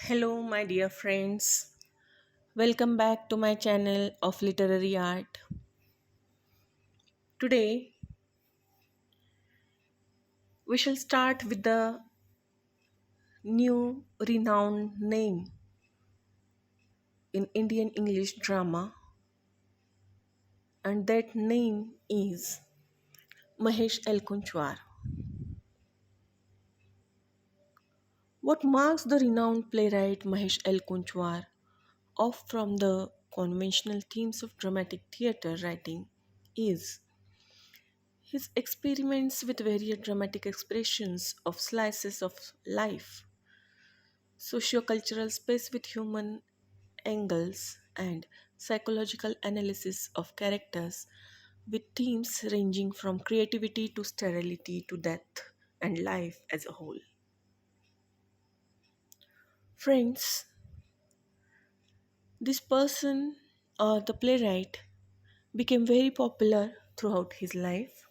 Hello, my dear friends. Welcome back to my channel of literary art. Today, we shall start with the new renowned name in Indian English drama, and that name is Mahesh Elkunchwar. What marks the renowned playwright Mahesh Elkunchwar off from the conventional themes of dramatic theatre writing is his experiments with various dramatic expressions of slices of life, sociocultural space with human angles, and psychological analysis of characters with themes ranging from creativity to sterility to death and life as a whole. Friends, this person or the playwright became very popular throughout his life.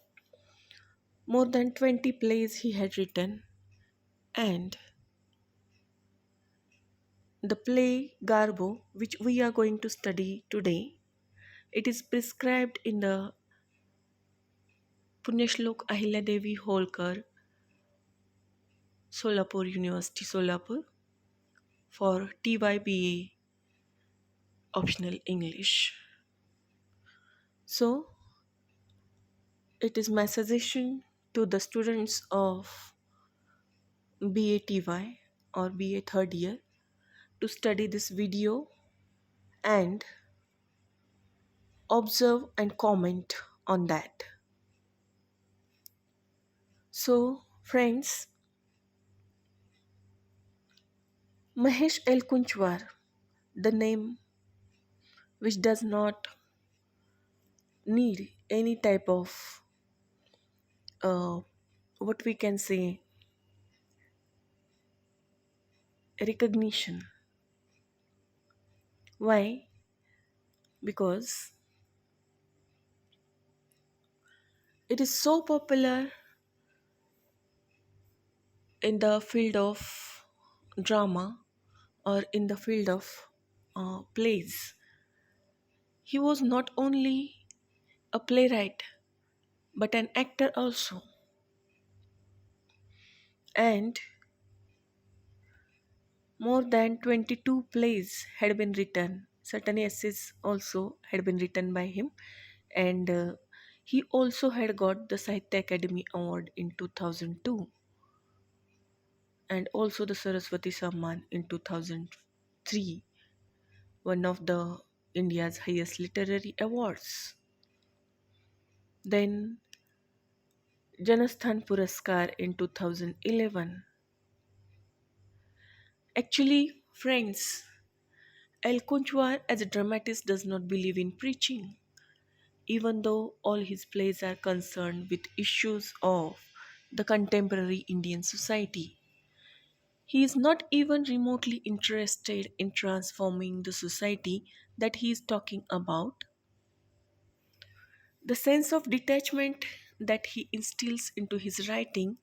More than 20 plays he had written, and the play Garbo, which we are going to study today, it is prescribed in the Punyashlok Ahilyadevi Holkar, Solapur University, Solapur, for TYBA optional English. So, it is my suggestion to the students of BATY or BA third year to study this video and observe and comment on that. So, friends, Mahesh Elkunchwar, the name which does not need any type of uh, what we can say recognition. Why? Because it is so popular in the field of drama or in the field of plays. He was not only a playwright but an actor also, and more than 22 plays had been written. Certain essays also had been written by him, and he also had got the Sahitya Academy Award in 2002 and also the Saraswati Samman in 2003, one of the India's highest literary awards. Then Janasthan Puraskar in 2011. Actually, friends, Elkunchwar as a dramatist does not believe in preaching, even though all his plays are concerned with issues of the contemporary Indian society. He is not even remotely interested in transforming the society that he is talking about. The sense of detachment that he instills into his writing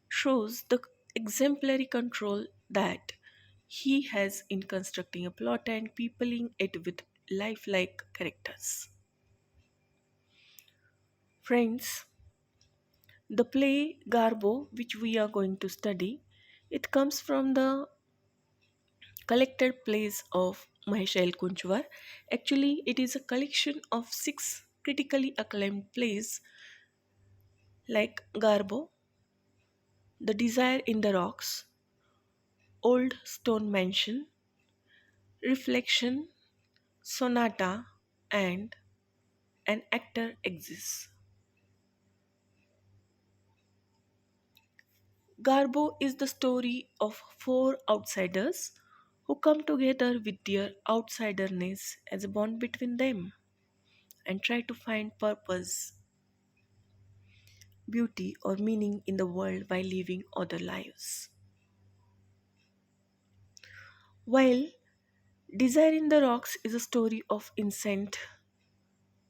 shows the exemplary control that he has in constructing a plot and peopling it with lifelike characters. Friends, the play Garbo, which we are going to study, it comes from the collected plays of Mahesh Elkunchwar. Actually, it is a collection of six critically acclaimed plays like Garbo, The Desire in the Rocks, Old Stone Mansion, Reflection, Sonata, and An Actor Exists. Garbo is the story of four outsiders who come together with their outsiderness as a bond between them and try to find purpose, beauty, or meaning in the world by living other lives. While Desire in the Rocks is a story of incest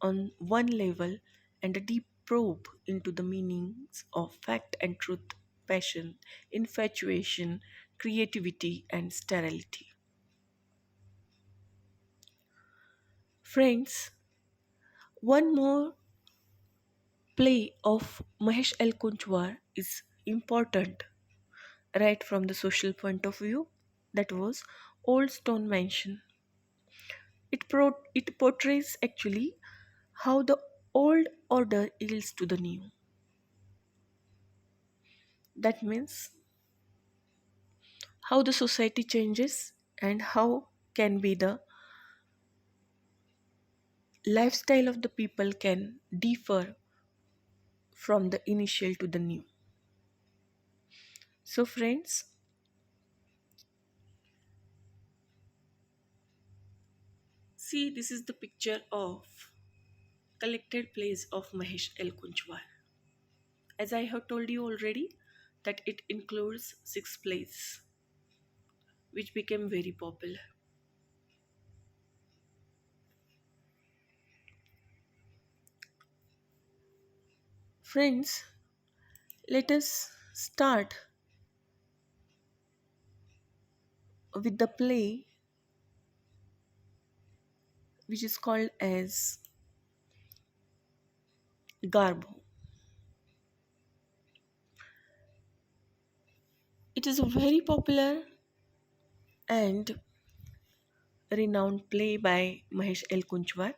on one level and a deep probe into the meanings of fact and truth, passion, infatuation, creativity, and sterility. Friends, one more play of Mahesh Elkunchwar is important right from the social point of view. That was Old Stone Mansion. It portrays actually how the old order yields to the new. That means how the society changes and how can be the lifestyle of the people can differ from the initial to the new. So friends, see, this is the picture of collected plays of Mahesh Elkunchwar. As I have told you already, that it includes 6 plays which became very popular. Friends, let us start with the play which is called as Garbo. It is a very popular and renowned play by Mahesh Elkunchwar.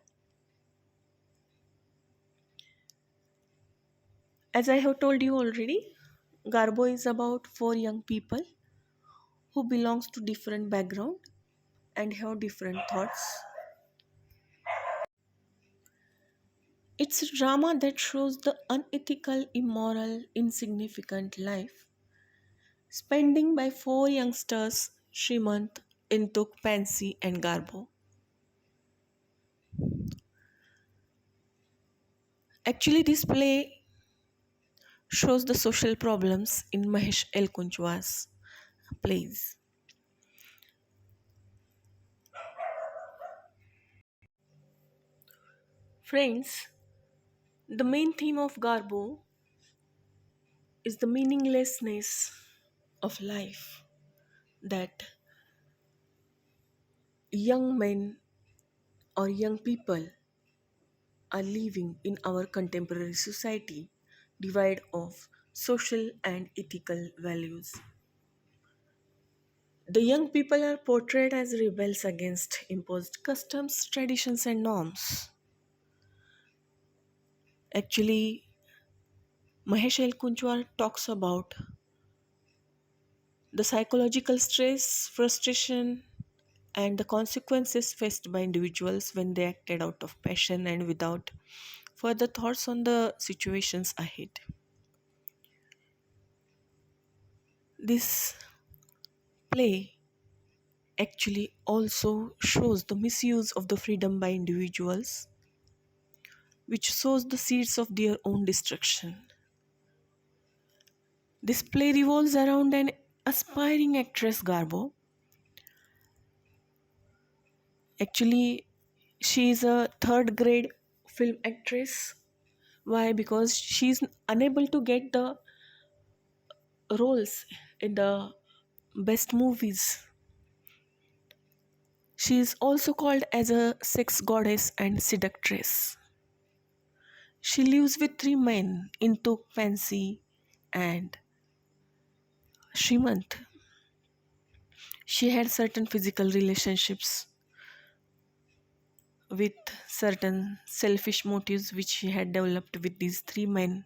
As I have told you already, Garbo is about 4 young people who belongs to different background and have different thoughts. It's a drama that shows the unethical, immoral, insignificant life spending by 4 youngsters, Srimant, Intuk, Pansy and Garbo. Actually, this play shows the social problems in Mahesh Elkunchwar's plays. Friends, the main theme of Garbo is the meaninglessness of life that young men or young people are living in our contemporary society, devoid of social and ethical values. The young people are portrayed as rebels against imposed customs, traditions, and norms. Actually, Mahesh Elkunchwar talks about the psychological stress, frustration, and the consequences faced by individuals when they acted out of passion and without further thoughts on the situations ahead. This play actually also shows the misuse of the freedom by individuals, which sows the seeds of their own destruction. This play revolves around an aspiring actress, Garbo. Actually, she is a third grade film actress. Why? Because she is unable to get the roles in the best movies. She is also called as a sex goddess and seductress. She lives with 3 men, Intuk, Pansy, and Srimant. She had certain physical relationships with certain selfish motives which she had developed with these 3 men.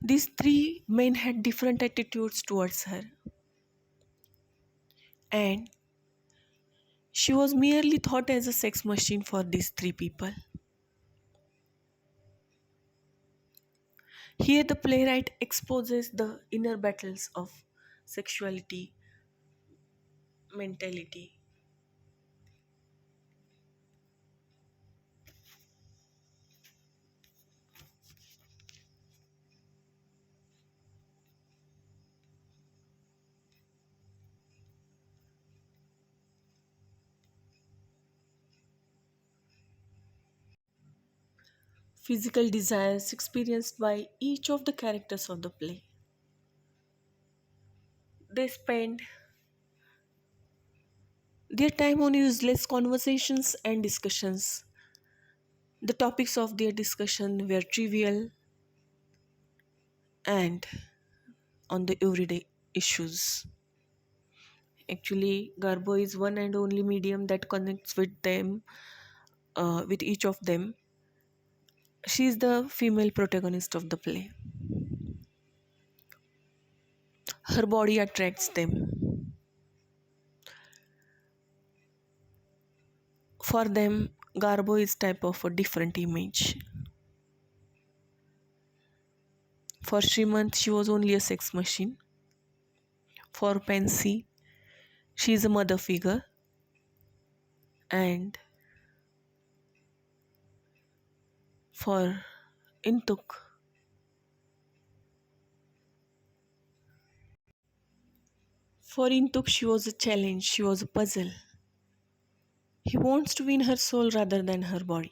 These 3 men had different attitudes towards her, and she was merely thought as a sex machine for these 3 people. Here, the playwright exposes the inner battles of sexuality, mentality. Physical desires experienced by each of the characters of the play. They spend their time on useless conversations and discussions. The topics of their discussion were trivial and on the everyday issues. Actually, Garbo is one and only medium that connects with them, with each of them. She is the female protagonist of the play. Her body attracts them. For them, Garbo is type of a different image. For Srimant, she was only a sex machine. For Pansy, she is a mother figure. And for Intuk, she was a challenge, she was a puzzle. He wants to win her soul rather than her body.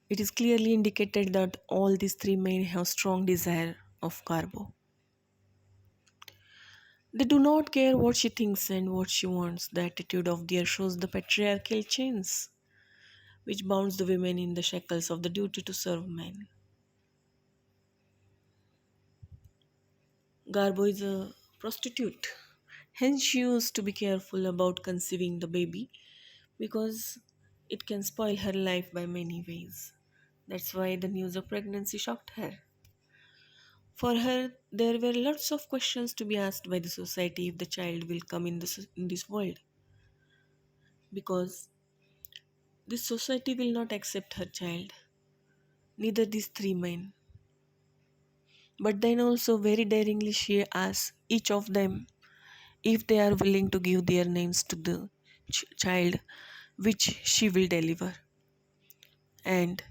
It is clearly indicated that all these three men have strong desire of Garbo. They do not care what she thinks and what she wants. The attitude of theirs shows the patriarchal chains which bounds the women in the shackles of the duty to serve men. Garbo is a prostitute. Hence, she used to be careful about conceiving the baby because it can spoil her life by many ways. That's why the news of pregnancy shocked her. For her, there were lots of questions to be asked by the society if the child will come in this world. Because this society will not accept her child, neither these three men. But then also, very daringly, she asks each of them if they are willing to give their names to the child which she will deliver. And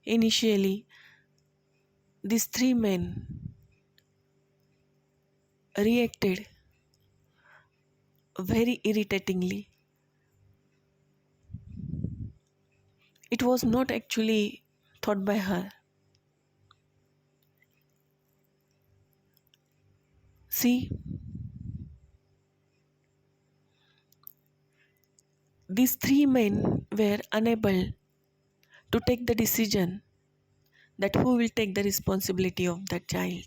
initially, these three men reacted very irritatingly. It was not actually thought by her. See, these three men were unable to take the decision that who will take the responsibility of that child.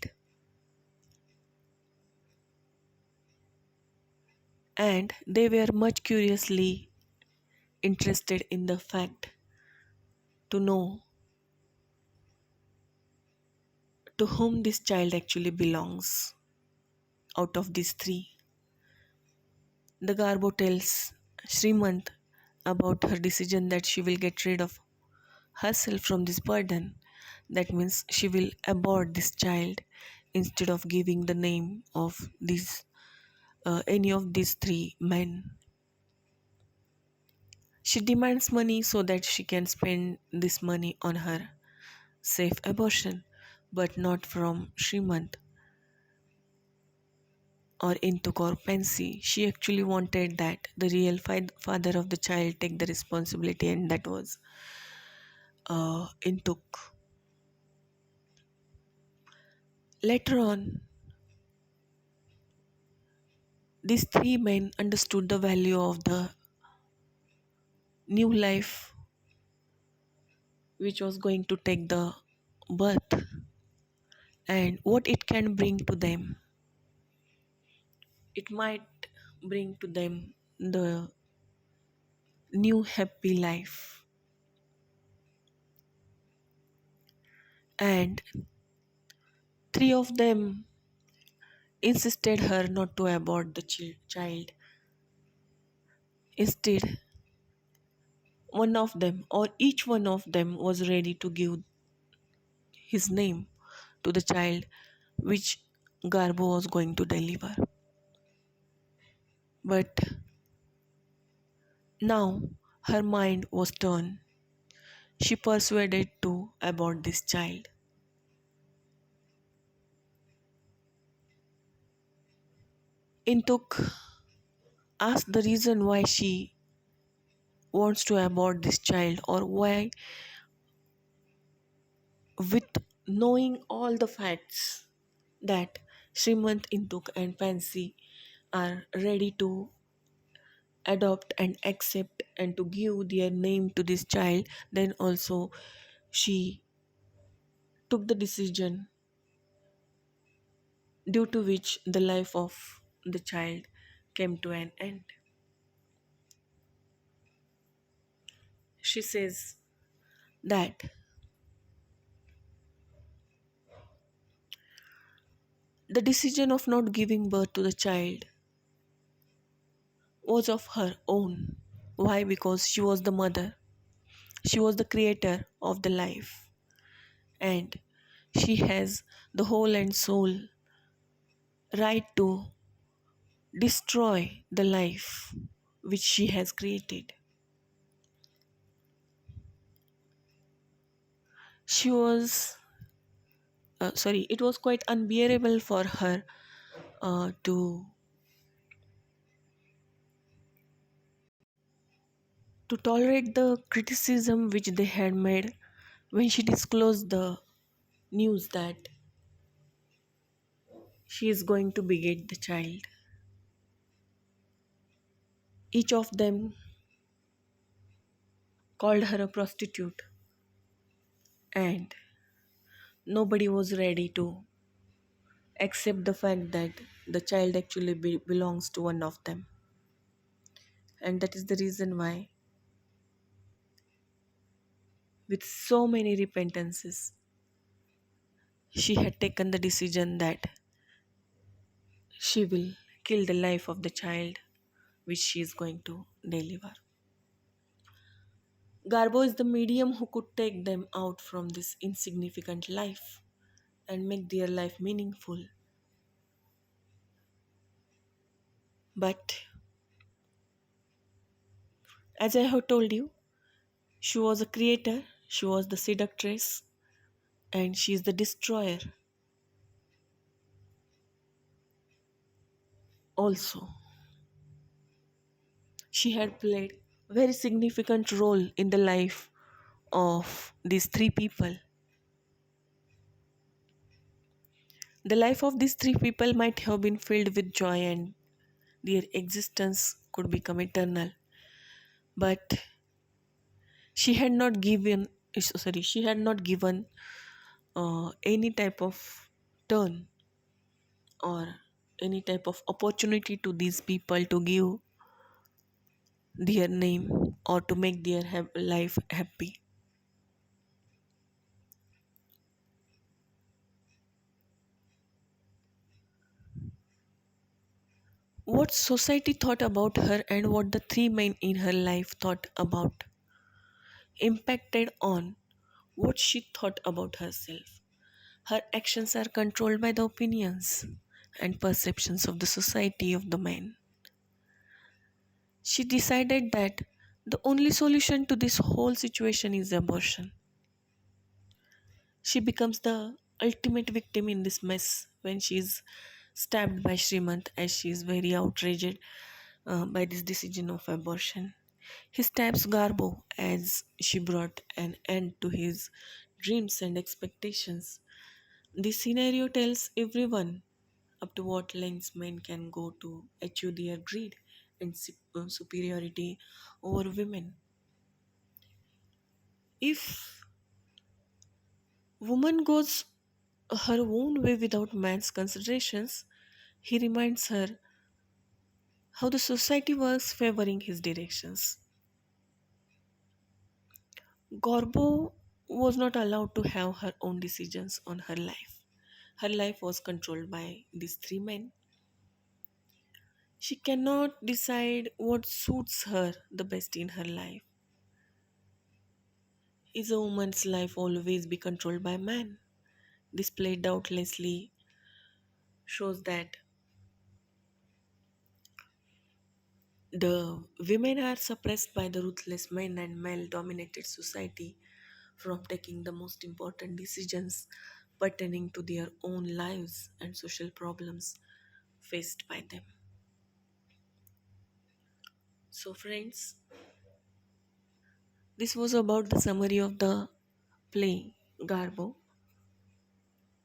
And they were much curiously interested in the fact to know to whom this child actually belongs out of these three. The Garbo tells Srimant about her decision that she will get rid of herself from this burden. That means she will abort this child instead of giving the name of any of these three men. She demands money so that she can spend this money on her safe abortion, but not from Srimant or Intuk or Pansy. She actually wanted that the real father of the child take the responsibility, and that was Intuk. Later on, these three men understood the value of the new life which was going to take the birth and what it can bring to them. It might bring to them the new happy life. And three of them insisted her not to abort the child. Instead, one of them or each one of them was ready to give his name to the child which Garbo was going to deliver. But now her mind was turned. She persuaded to abort this child. Intuk asked the reason why she wants to abort this child, or why, with knowing all the facts, that Srimant, Intuk, and Pansy are ready to adopt and accept and to give their name to this child, then also she took the decision due to which the life of the child came to an end. She says that the decision of not giving birth to the child was of her own. Why? Because she was the mother, she was the creator of the life, and she has the whole and soul right to destroy the life which she has created. She was, it was quite unbearable for her to tolerate the criticism which they had made when she disclosed the news that she is going to beget the child. Each of them called her a prostitute, and nobody was ready to accept the fact that the child actually belongs to one of them. And that is the reason why, with so many repentances, she had taken the decision that she will kill the life of the child which she is going to deliver. Garbo is the medium who could take them out from this insignificant life and make their life meaningful. But as I have told you, she was a creator, she was the seductress, and she is the destroyer also. She had played a very significant role in the life of these three people. The life of these three people might have been filled with joy and their existence could become eternal. But she had not given, she had not given any type of turn or any type of opportunity to these people to give their name or to make their life happy. What society thought about her and what the three men in her life thought about impacted on what she thought about herself. Her actions are controlled by the opinions and perceptions of the society of the man. She decided that the only solution to this whole situation is abortion. She becomes the ultimate victim in this mess when she is stabbed by Srimant as she is very outraged by this decision of abortion. He stabs Garbo as she brought an end to his dreams and expectations. This scenario tells everyone up to what lengths men can go to achieve their greed and superiority over women. If woman goes her own way without man's considerations, he reminds her how the society works favoring his directions. Gorbo was not allowed to have her own decisions on her life. Her life was controlled by these three men. She cannot decide what suits her the best in her life. Is a woman's life always be controlled by man? This play doubtlessly shows that the women are suppressed by the ruthless men and male dominated society from taking the most important decisions pertaining to their own lives and social problems faced by them. So, friends, this was about the summary of the play Garbo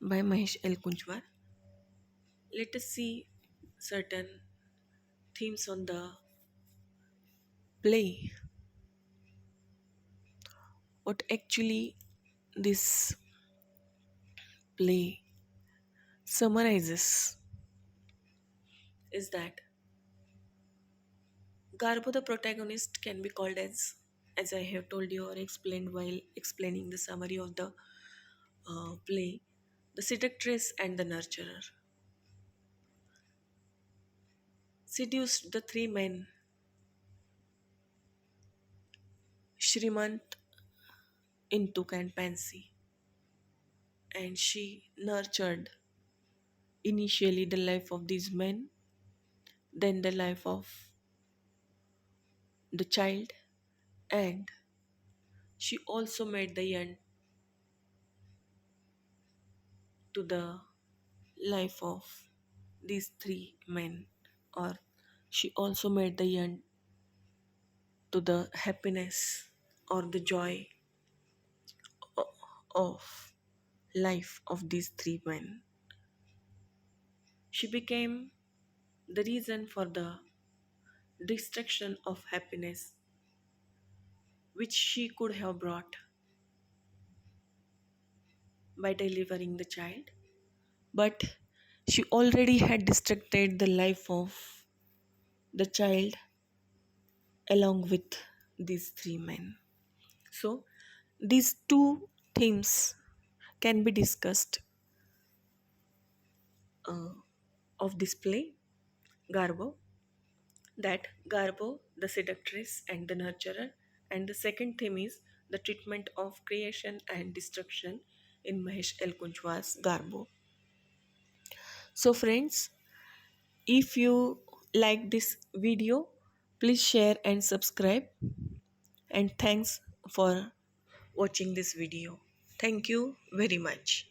by Mahesh Elkunchwar. Let us see certain themes on the play. What actually this play summarizes is that Garbo, the protagonist, can be called as I have told you or explained while explaining the summary of the play, the seductress and the nurturer. Seduced the three men, Shrimant, Intuk, and Pansy, and she nurtured initially the life of these men, then the life of the child, and she also made the end to the life of these three men, or she also made the end to the happiness or the joy of life of these three men. She became the reason for the destruction of happiness which she could have brought by delivering the child, but she already had destructed the life of the child along with these three men. So, these two themes can be discussed uh, of this play, Garbo, that Garbo, the seductress and the nurturer, and the second theme is the treatment of creation and destruction in Mahesh Elkunchwar's Garbo. So, friends, if you like this video, please share and subscribe. And thanks for watching this video. Thank you very much.